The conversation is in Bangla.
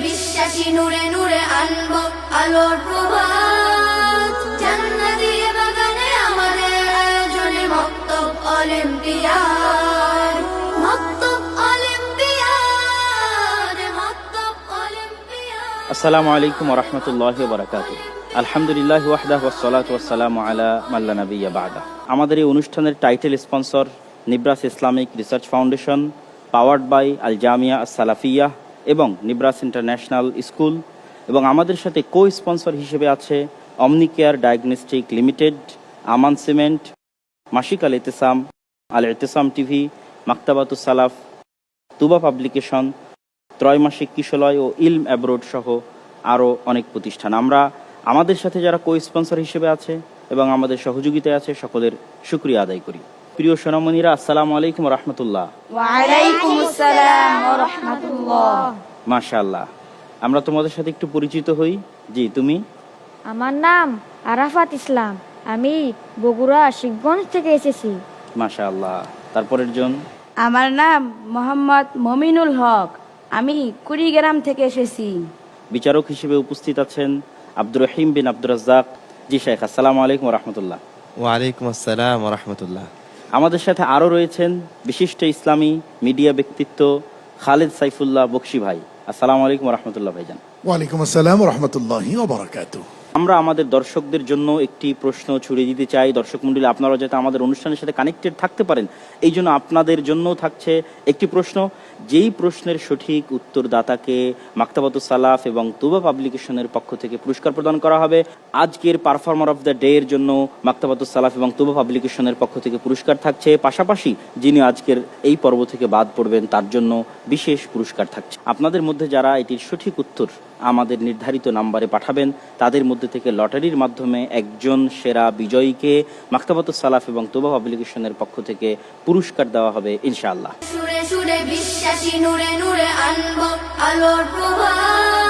বিশ্বাসী নূরে নূরে আনবো আলোর প্রভাত। জান্নাতি বাগানে আমাদের আয়োজনে মক্তব অলিম্পিয়াড, মক্তব অলিম্পিয়াড, মক্তব অলিম্পিয়াড। আসসালামু আলাইকুম ওয়া রাহমাতুল্লাহি ওয়া বারাকাতুহু। আলহামদুলিল্লাহি ওয়াহদাহু ওয়াসসালাতু ওয়াসসালামু আলা মান লা নাবিয়্যা বা'দা। আমাদের এই অনুষ্ঠানের title sponsor Nibras Islamic research foundation, powered by Al Jamia As Salafiyah এবং নিব্রাস ইন্টারন্যাশনাল স্কুল, এবং আমাদের সাথে কো স্পন্সর হিসেবে আছে অমনিকেয়ার ডায়াগনস্টিক লিমিটেড, আমান সিমেন্ট, মাসিক আল ইতিসাম, আল ইতিসাম টিভি, মাকতাবাতুস সালাফ, তুবা পাবলিকেশন, ত্রৈমাসিক কিশলয় ও ইলম অ্যাব্রোড সহ আরও অনেক প্রতিষ্ঠান। আমাদের সাথে যারা কো স্পন্সর হিসেবে আছে এবং আমাদের সহযোগিতায় আছে, সকলের শুকরিয়া আদায় করি। প্রিয় সোনামণিরা, আসসালামু আলাইকুম রহমতুল্লাহ। ওয়ালাইকুম আসসালাম ওয়া রাহমাতুল্লাহ। মাশাআল্লাহ, আমরা তোমাদের সাথে একটু পরিচিত হই। জি, তুমি? আমার নাম আরাফাত ইসলাম, আমি বগুড়া শিবগঞ্জ থেকে এসেছি। মাশাআল্লাহ। তারপরের জন? আমার নাম মোহাম্মদ মমিনুল হক, আমি কুড়িগ্রাম থেকে এসেছি। বিচারক হিসেবে উপস্থিত আছেন আব্দুর রহিম বিন আব্দুর রাজ্জাক। জি শেখ, আসসালামু আলাইকুম রহমতুল্লাহ। ওয়ালাইকুম আসসালাম ওয়া রাহমাতুল্লাহ। আমাদের সাথে আরও রয়েছেন বিশিষ্ট ইসলামী মিডিয়া ব্যক্তিত্ব খালেদ সাইফুল্লাহ বকশি ভাই। আসসালামু আলাইকুম রহমতুল্লাহ ভাইজান। ওয়ালাইকুম আসসালাম ওয়া রাহমাতুল্লাহি ওয়া বারাকাতুহু। আমরা আমাদের দর্শকদের জন্য একটি প্রশ্ন ছড়িয়ে দিতে চাই। দর্শক মণ্ডলী, আপনারা যাতে আমাদের অনুষ্ঠানের সাথে কানেক্টেড থাকতে পারেন, এই জন্য আপনাদের জন্য থাকছে একটি প্রশ্ন। যেই প্রশ্নের সঠিক উত্তরদাতাকে মাকতাবাতুস সালাফ এবং তুবা পাবলিকেশনের পক্ষ থেকে পুরস্কার প্রদান করা হবে। আজকের পারফর্মার অফ দ্য ডে এর জন্য মাকতাবাতুস সালাফ এবং তুবা পাবলিকেশনের পক্ষ থেকে পুরস্কার থাকছে। পাশাপাশি যিনি আজকের এই পর্ব থেকে বাদ পড়বেন তার জন্য বিশেষ পুরস্কার থাকছে। আপনাদের মধ্যে যারা এটির সঠিক উত্তর আমাদের নির্ধারিত নাম্বারে পাঠাবেন, তাদের মধ্যে থেকে লটারির মাধ্যমে একজন সেরা বিজয়ীকে মাকতাবাতুস সালাফ এবং তুবা পাবলিকেশনের পক্ষ থেকে পুরস্কার দেওয়া হবে ইনশাআল্লাহ। সুরে সুরে বিশ্বাসী নূরে নূরে আনবো আলোর প্রভাত।